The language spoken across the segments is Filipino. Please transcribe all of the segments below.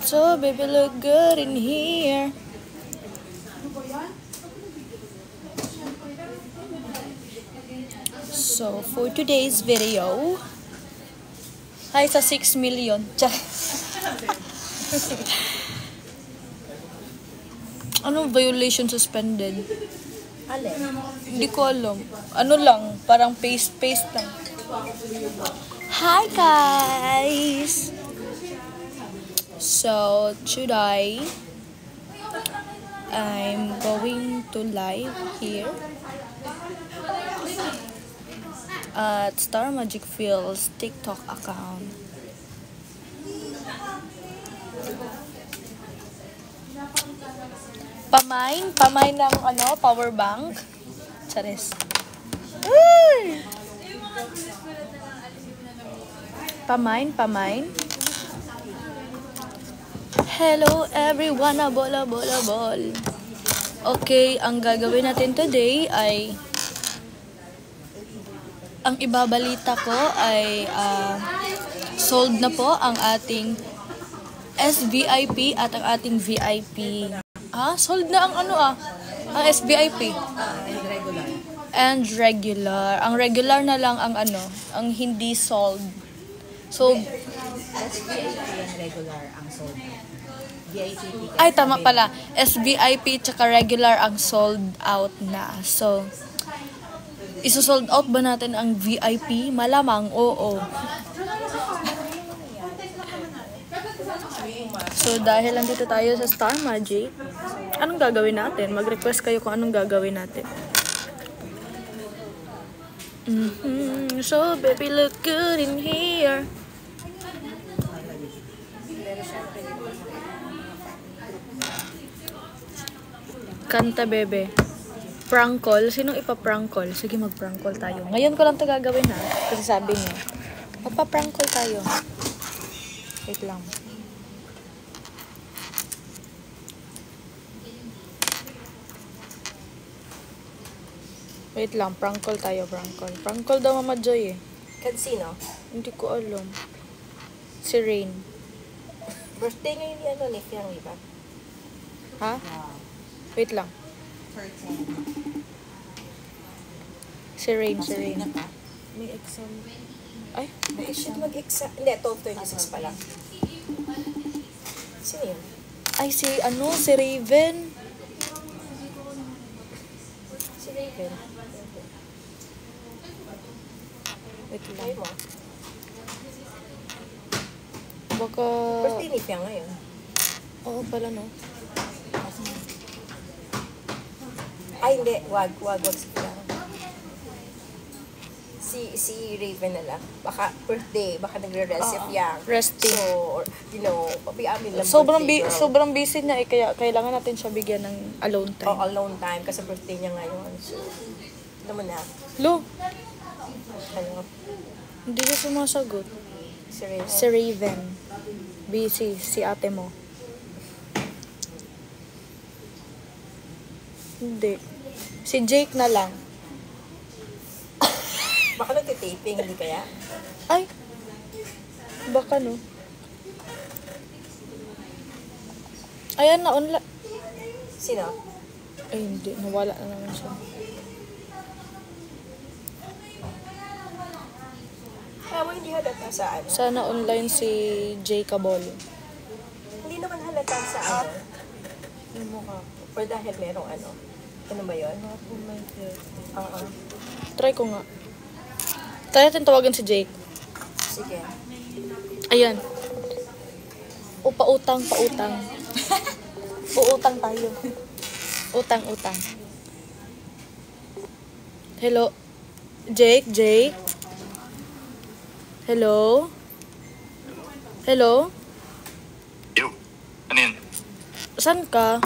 So, baby, look good in here. So, for today's video, hi sa 6 million. Anong violation suspended? Alin? Hindi ko alam. Ano lang, parang paste lang. Hi guys! So, today, I'm going to live here at Star Magic Feels TikTok account. Pamain ng power bank. Charis. Pamain. Hello everyone, bola. Okay, ang gagawin natin today ay ang ibabalita ko ay sold na po ang ating SVIP at ang ating VIP. Sold na ang ang SVIP. And regular. Ang regular na lang ang ang hindi sold. So, SVIP and regular ang sold. VIP. Ay, tama pala. SVIP tsaka regular ang sold out na. So, iso-sold out ba natin ang VIP? Malamang, oo. So, dahil nandito tayo sa Star Magic, anong gagawin natin? Mag-request kayo kung anong gagawin natin. So, baby, look good in here. Kanta, bebe. Prank call. Sinong ipa-prank call? Sige, mag-prank call tayo. Ngayon ko lang ito gagawin kasi sabi niya. Magpa-prank call tayo. Wait lang. Wait lang, prank call tayo, prank call. Prank call daw Mama Joy eh. Kansino? Hindi ko alam. Si Rain. Birthday ngayon ni Fiang, di ba? Ha? Wait lang. Si Rain. May exam. Ay, May shit mag-exam. Hindi, 12:26 pala. Sino yun? ay si Raven. Si Raven. Wait lang. Ay mo. Baka... Birthday ni Fiang ngayon. Oo pala, no? Ay, hindi. Wag si Fiang. Si Raven na lang. Baka birthday. Baka nagre-rest si Fiang. Resting. So, papiamin lang Sobrang busy niya kaya kailangan natin siya bigyan ng alone time. alone time. Kasi birthday niya ngayon. So, naman na. Lo, Ano? hindi siya sumasagot. Si Raven. Si Raven. Busy. Si ate mo. Hindi. Si Jake na lang. Baka nagtitaping, hindi kaya? Ay! Baka no. Ayan na, online. Sino? Ay, hindi. Nawala na naman siya. Mo hindi halata sa ano? Sana online si Jay Cabol. Hindi naman halata sa ano? Yung mukha. Or dahil merong ano? Ano ba yun? Oo. Try ko nga. Try natin tawagan si Jake. Sige. Ayan. O, pautang. Uutang tayo. Utang. Hello? Jake? Hello? Yo, ano yun? Saan ka?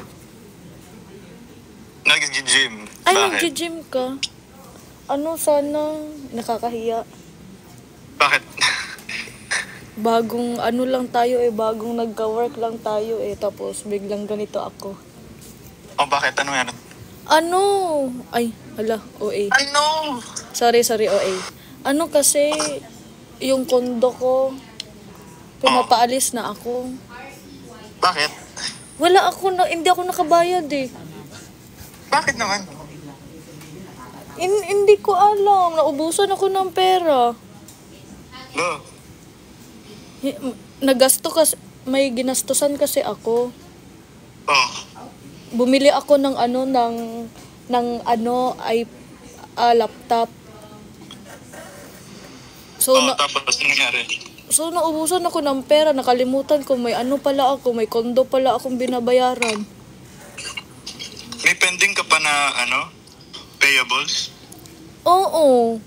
Nag-gym. Ay, Bakit? nag-gym ka. Ano, sana? Nakakahiya. Bakit? Bagong lang tayo bagong nagka-work lang tayo tapos biglang ganito ako. Bakit? Ano yan? Ay, hala, OA. Ano? Sorry, OA. Kasi, yung kondo ko, Pinapaalis na ako. Bakit? Hindi ako nakabayad eh. Bakit naman? Hindi ko alam. Naubusan ako ng pera. Lo, Nagasto kasi, may ginastusan kasi ako. oh, Bumili ako ng laptop. So, tapos ano nangyari? naubusan ako ng pera. Nakalimutan ko, may may kondo pala akong binabayaran. May pending ka pa na, payables? Oo,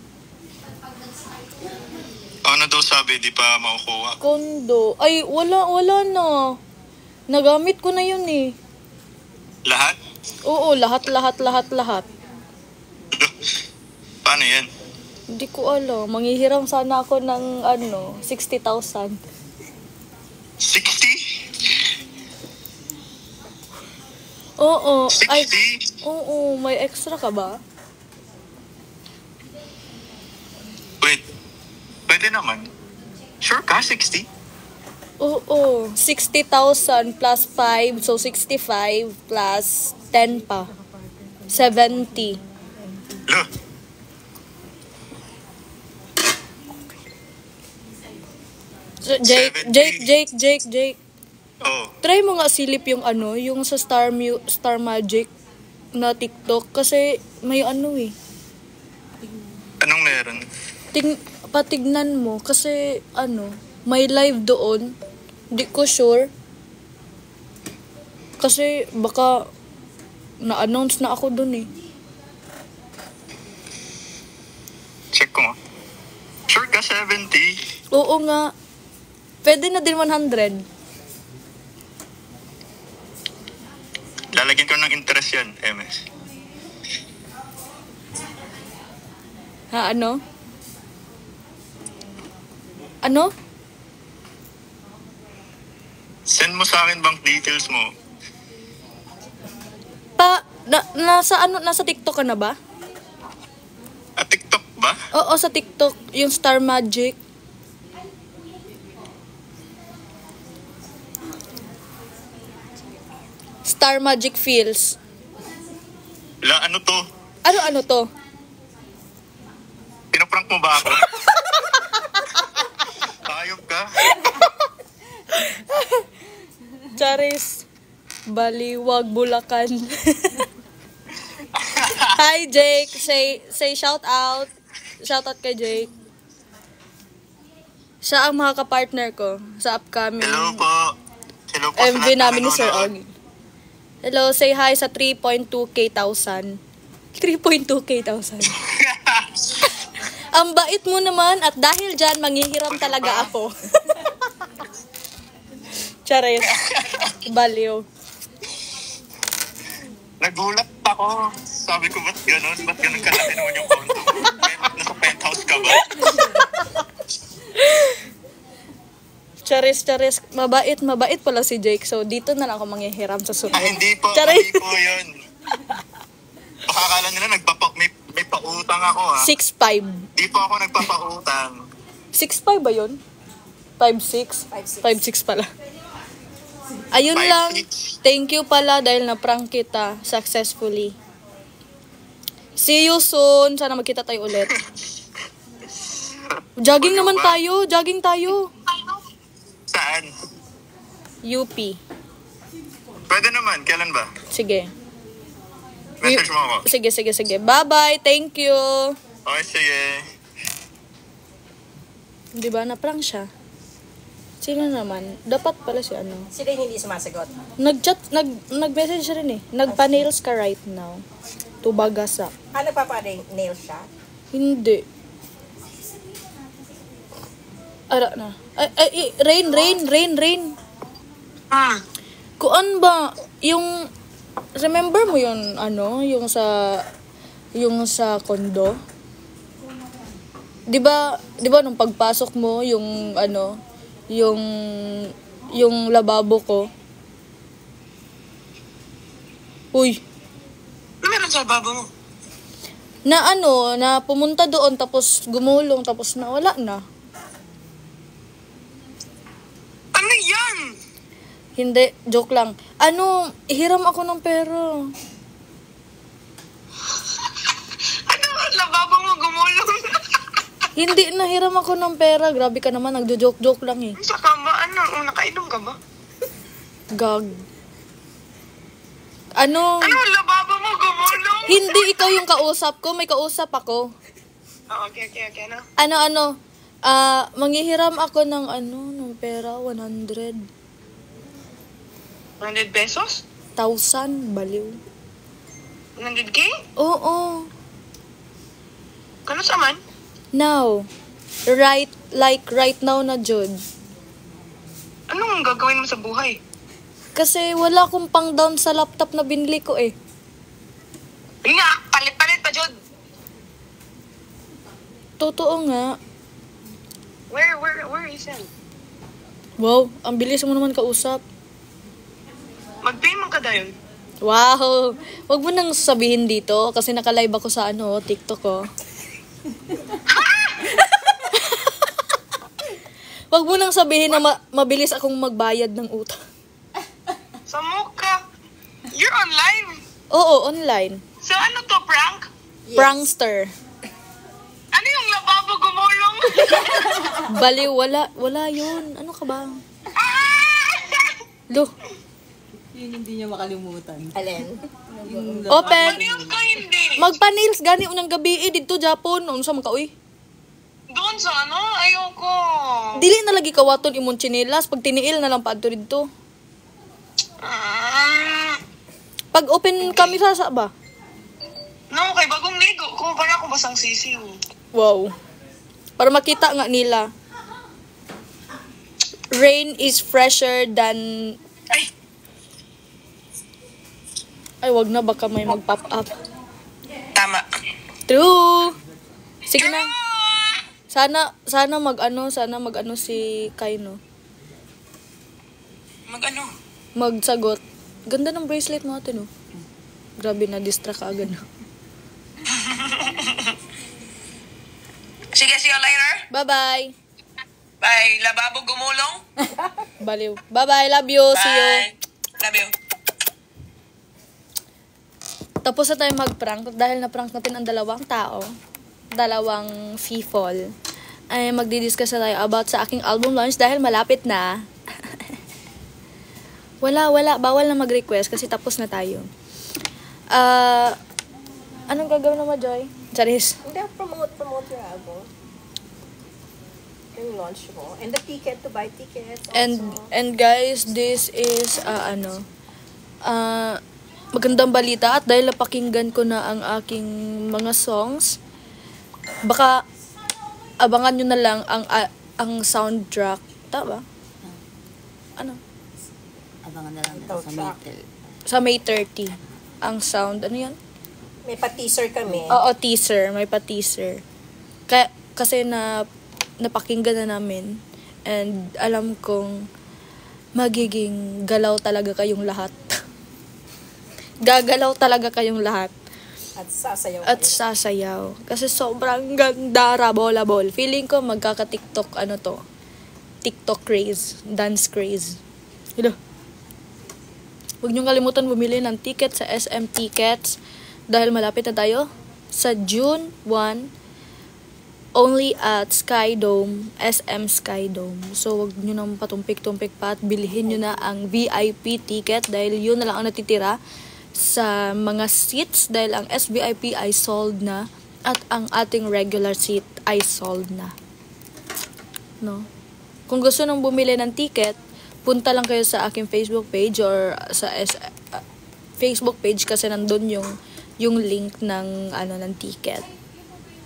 Ano daw sabi, di pa makukuha? kondo. Ay, wala na. Nagamit ko na yun eh. Lahat? Oo, lahat. Paano yan? Hindi ko alam. Manghihiram sana ako ng 60,000. 60? Oo. Ay, 60? oo. May extra ka ba? Wait, pwede naman. Sure ka, 60? Oo. 60,000 plus 5. So, 65 plus 10 pa. 70. Lo, So, Jake. oh, Try mo nga silip yung yung sa Star Magic na TikTok. Kasi may eh. anong meron? Patignan mo. Kasi may live doon. Di ko sure. Kasi baka na-announce na ako doon eh. Check ko nga. Sure ka, 70? Oo nga. Pwede na din 100. Lalagyan ko ng interest yan, MS. Ha, ano? Ano? Send mo sa akin bank details mo. Nasa TikTok ka na ba? At TikTok ba? Oo, sa TikTok. Yung Star Magic. Star Magic Feels. Ano to? Ano to? Pinaprank mo ba ako? Ayop ka? Charis. Baliwag, Bulacan. Hi, Jake. Say shout out. Shout out kay Jake. Siya ang mga kapartner ko sa upcoming Hello po. Hello po MV sa lahat namin na ni Sir nanonood. Og. Hello, say hi sa 3.2k thousand. 3.2k thousand. Ang bait mo naman at dahil dyan, manghihiram talaga ako. Charis. Baliw. Nagulat ako. Sabi ko, ba't ganun? Ba't ganun kalaki naman yung condo? Nasa penthouse ka ba? Charis. Mabait pala si Jake. So, dito na lang ako manghihiram sa sunod. Hindi po. Charis. Hindi po yun. Baka akala nila may pautang ako, ha? 6'5". Di po ako nagpapautang. 6'5" ba yun? 5'6"? 5'6" pala. Ayun 5'6". lang. Thank you pala dahil na-prank kita successfully. See you soon. Sana magkita tayo ulit. Jogging naman tayo. Jogging tayo. Saan? UP. Pwede naman. Kailan ba? Sige. Message mo ako. Sige. Bye-bye. Thank you. Okay, sige. Di ba? Na-prank siya. Sino naman? Dapat pala si Sila yung hindi sumasagot. Nag-message siya rin eh. Nagpa-nails ka right now. Tubagasak. Nagpapa-nail siya? Hindi. Ara na. Rain. Kuan ba? Yung, remember mo yun, yung sa kondo? Di ba nung pagpasok mo, yung lababo ko? Uy. Ano meron sa baba mo? Na pumunta doon, tapos gumulong, tapos nawala na. Hindi, joke lang. Ano, hiram ako ng pera. Ano? Lababo mo gumulong. Hindi, nahiram ako ng pera. Grabe ka naman, nagjo-joke-joke lang eh. Sa kama, ano? Nakainom ka ba? Gag. Ano? Ano? Lababo mo gumulong. Hindi ikaw yung kausap ko, may kausap ako. Oh, okay. Ano? Manghihiram ako ng pera, 100,000 pesos? baliw. 100K? Oo. Kano sa man? Now. Right now na, Jud. Anong gagawin mo sa buhay? Kasi wala akong pang down sa laptop na binili ko eh. Nga, palit-palit pa, Jod. Totoo nga. Where is it? Wow, ang bilis mo naman kausap. Mag-pay man ka dahil. Wow! Wag mo nang sabihin dito kasi naka-live ako sa TikTok ko. Wag mo nang sabihin na mabilis akong magbayad ng utang. Sa mukha. You're on live. Oo, online. So ano to, prank? Prankster. Ano yung lababo gumulong? Baliw, wala yun. Ano ka ba? Lo, Yun hindi niya makalimutan. Alin? open. Nails ka hindi. Magpa-nails gani unang gabi dito Japon. Ano sa mga uy? Doon sa ano? Ayoko. Dili na lagi kawaton imong chinelas pag tiniil na lang paadto didto. Pag open camera sa ba? No, kay bagong ligo ko. Para ako basang sisiw. Wow. Para makita nga nila. Rain is fresher than... Ay, wag na. Baka may mag-pop up. Tama. True! Sige na. Sana mag-ano si Kaino. Mag-ano? Magsagot. Ganda ng bracelet mo ate, no? Grabe na, distract ka agad. Sige, see you later. Bye-bye. Bye. Lababo gumulong. Baliw. Bye-bye. Love you. See you. Love you. Tapos na tayo mag-prank. Dahil na-prank natin ang dalawang tao. Dalawang people. Ay magdi-discuss na tayo about sa aking album launch dahil malapit na. Wala. Bawal na mag-request kasi tapos na tayo. Anong gagawin naman, Joy? Charis. Hindi, promote your album. Yung launch mo. And the ticket to buy tickets also. And guys, this is magandang balita at dahil napakinggan ko na ang aking mga songs, baka abangan nyo na lang ang soundtrack. Tama? Ano? Abangan na lang nila sa Maytel. Sa May 30. Ang sound, ano yan? May pa-teaser kami. Oo, teaser. May pa-teaser. Kasi napakinggan na namin. And alam kong magiging galaw talaga kayong lahat. Gagalaw talaga kayong lahat. At sasayaw. Sasayaw. Kasi sobrang ganda, rabol. Feeling ko magkaka-TikTok, TikTok craze. Dance craze. Huwag niyong kalimutan bumili ng ticket sa SM Tickets dahil malapit na tayo sa June 1 only at Skydome, SM Skydome. So huwag niyo nang patumpik-tumpik pa at bilhin niyo na ang VIP ticket dahil yun na lang ang natitira sa mga seats dahil ang SVIP ay sold na at ang ating regular seat ay sold na. No? Kung gusto nang bumili ng ticket, punta lang kayo sa aking Facebook page or sa Facebook page kasi nandun yung link ng ng ticket.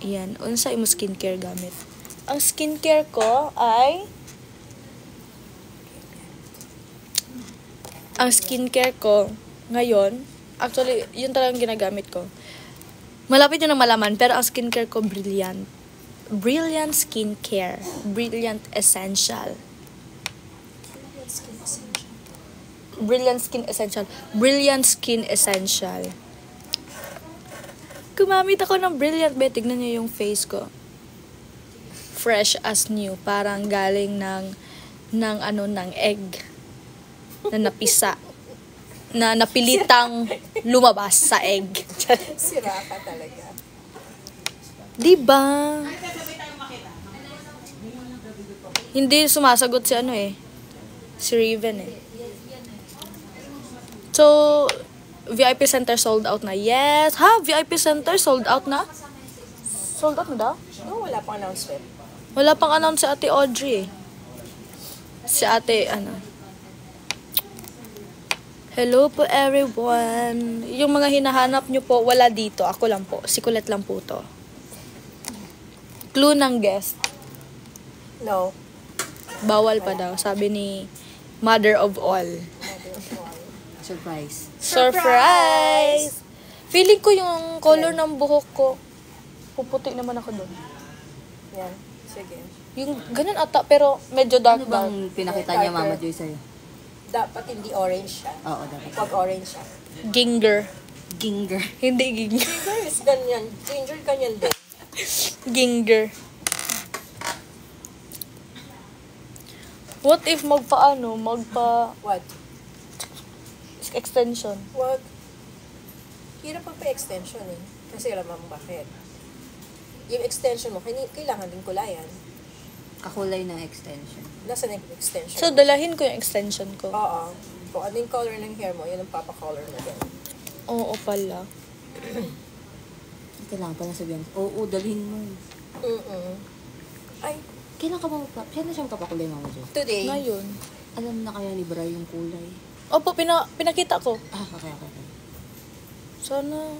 Ayan, unsa imo skincare gamit. Ang skincare ko ay ngayon, actually, yun talagang ginagamit ko. Malapit yun ang malaman, pero ang skincare ko Brilliant. Brilliant Skincare. Brilliant Essential. Brilliant Skin Essential. Gumamit ako ng Brilliant, be. Tignan niyo yung face ko. Fresh as new. Parang galing ng egg. na napisa. Na napilitang lumabas sa egg. Sira ka talaga. Diba? Hindi sumasagot si ano eh. Si Raven eh. So, VIP Center sold out na. Yes! Ha? VIP Center sold out na? Sold out na daw? No, wala pang announcement. Wala pang announce si Ate Audrey eh. Si Ate, ano. Hello po everyone. Yung mga hinahanap nyo po, wala dito. Ako lang po. Si Colette lang po to. Clue ng guest. No. Bawal pa daw. Sabi ni Mother of All. Surprise. Surprise! Feeling ko yung color ng buhok ko. Puputi naman ako doon. Yan. Sige. Yung ganun ata, pero medyo dark Ano dark. bang pinakita niya Mama Joy sa'yo? Dapat hindi orange siya. Oo, dapat. Pag orange siya. Ginger. Ginger. Hindi ginger. Ginger is ganyan. Ginger ganyan din. Ginger. What if magpa What? extension? Wag. Hirap pa extension eh. Kasi alam mo bakit. Yung extension mo, kailangan din kulayan. Kakulay ng extension. Nasaan yung extension? So, dalahin ko yung extension ko. Oo. Kung ano yung color ng hair mo, yun ang papacolor mo din. Oo pala. Kailangan pa lang sabihin, oo, dalhin mo. Ay, Kailan ka ba kailan siya magpapakulay, Mama Joy? today. Ngayon. Alam na kaya ni Bra yung kulay. Opo, pinakita ko. Ah, okay. Sana.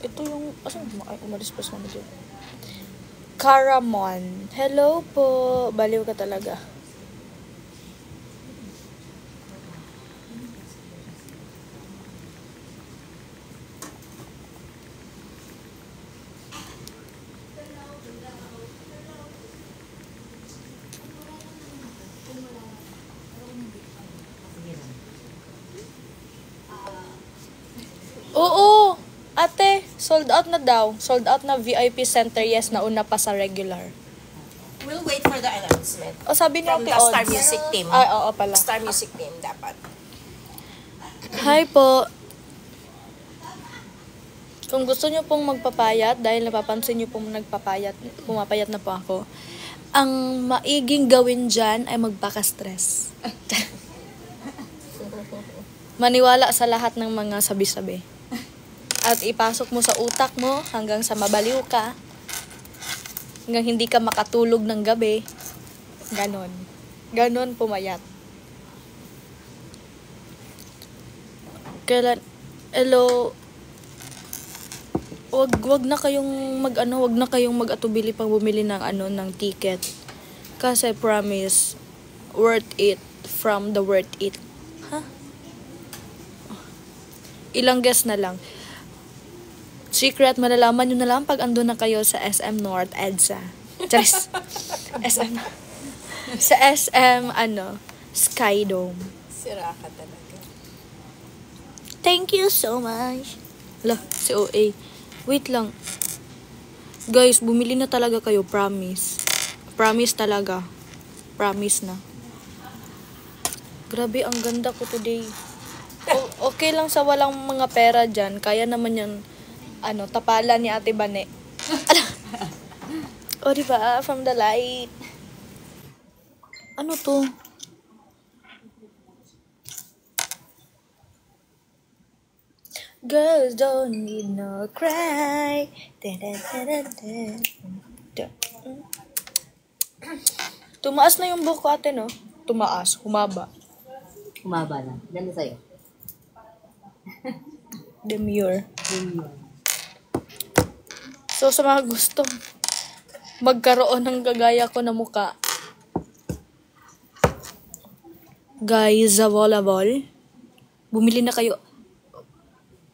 Ito yung, asan mo? Ay, umalis pa sa mga dyan. Caramon. Hello po. Baliw ka talaga. Oo! Ate, sold out na daw. Sold out na VIP Center. Yes, nauna pa sa regular. We'll wait for the announcement. O, sabi ni From Ate the Star Odds. Music team. Ay, oo pala. Star Music team, dapat. Hi po. Kung gusto nyo pong magpapayat, dahil napapansin nyo pong pumapayat na po ako, ang maiging gawin dyan ay magpaka-stress. Maniwala sa lahat ng mga sabi-sabi. At ipasok mo sa utak mo hanggang sa mabaliw ka. Hanggang hindi ka makatulog ng gabi. Ganon. Ganon pumayat. Kailan, hello, wag na kayong wag na kayong mag-atubili pang bumili ng ng ticket. Kasi promise, worth it from the worth it. Ha? Ilang guess na lang. Secret, malalaman nyo na lang pag andun na kayo sa SM North EDSA. Charis. SM. Sa SM, Skydome. Sira ka talaga. Thank you so much. Ala, si OA. Wait lang. Guys, bumili na talaga kayo, promise. Promise talaga. Promise na. Grabe, ang ganda ko today. Okay lang sa walang mga pera dyan. Kaya naman yan, tapalan ni Ate Bane. O, diba? From the light. Ano to? Girls don't need no cry. Tumaas na yung buhok ko, ate, no? Tumaas. Humaba. Humaba na. Ganda sa'yo. Demure. So, sa mga gusto magkaroon ng gagaya ko na muka, guys, sa volleyball, bumili na kayo.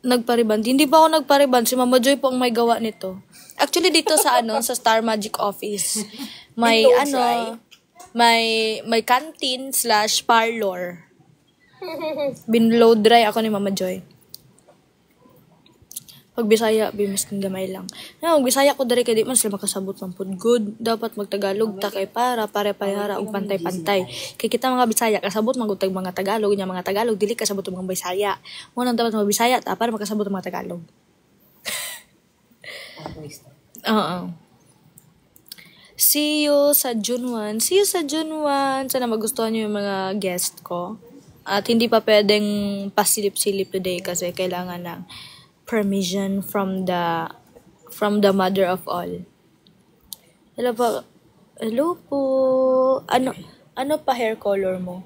Nagpariband. Hindi pa ako nagpariband. Si Mama Joy po ang may gawa nito. Actually, dito sa sa Star Magic Office, may may canteen / parlor. Binlow dry ako ni Mama Joy. Pag Bisaya, bimiskin gamay lang. Nga, mag Bisaya ko dari kay di man sila makasabot ng pod good. Dapat magtagalog ta kay para pare-parehara og pantay-pantay. Kay kita mga Bisaya kasabot magutag mga Tagalog nya mga Tagalog dili kasabot ang mga Bisaya. Mo nang dapat mga Bisaya ta para makasabot ang mga Tagalog. Oo. See you sa June 1. See you sa June 1. Sana magustuhan niyo yung mga guest ko. At hindi pa pwedeng pasilip-silip today kasi kailangan ng permission from the mother of all. Hello po. Hello po. Ano pa hair color mo?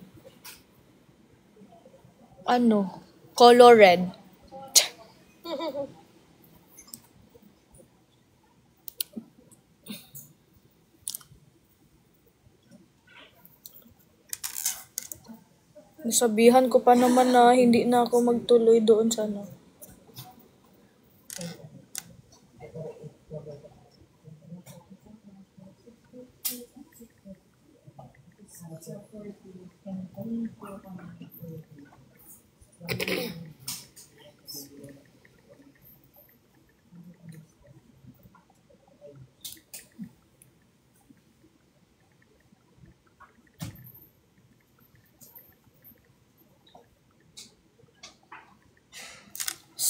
Ano? Color red. Nasabihan ko pa naman na hindi na ako magtuloy doon sana.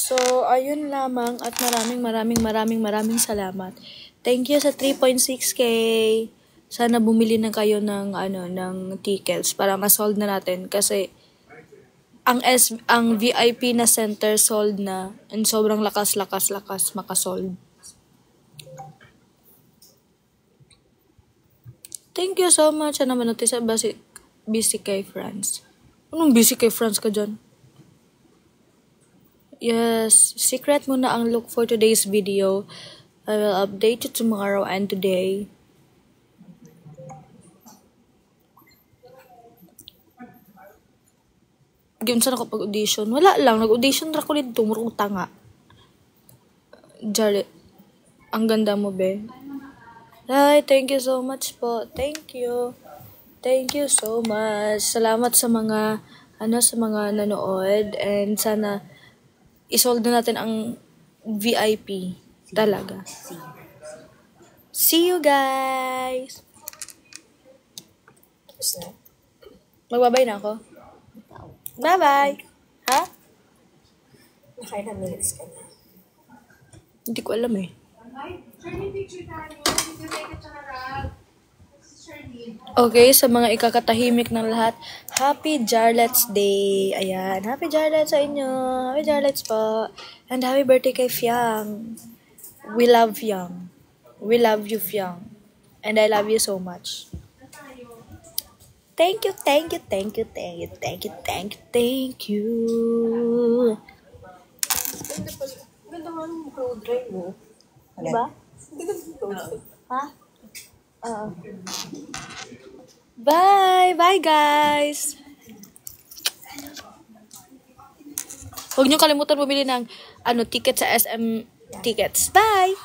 So, ayun lamang at maraming salamat. Thank you sa 3.6K. Sana bumili na kayo ng tickets para ma-sold na natin kasi ang VIP na center sold na and sobrang lakas makasold. Thank you so much. Sana manotis sa busy kay France. Anong busy kay France ka dyan? Yes, secret muna ang look for today's video. I will update you tomorrow and today. Giyon saan ako pag-audition? Wala lang, nag-audition ra ko dito, murong tanga. Jare, ang ganda mo, be. Ay, thank you so much po. Thank you. Thank you so much. Salamat sa mga nanood and sana isold na natin ang VIP talaga. See you guys. Magbabay na ako. Bye-bye. Ha? Nakailan minutes ka na? Hindi ko alam eh. Okay, sa mga ikakatahimik ng lahat, Happy Jarlets Day. Ayan, Happy Jarlets sa inyo. Happy Jarlets po. And happy birthday kay Fiang. We love Fiang. We love you, Fiang. And I love you so much. Thank you. Ganda nga ng cloud drive mo. Diba? Ganda ng cloud drive. Ha? Bye guys. Huwag niyo kalimutan bumili ng ticket sa SM Tickets. Bye.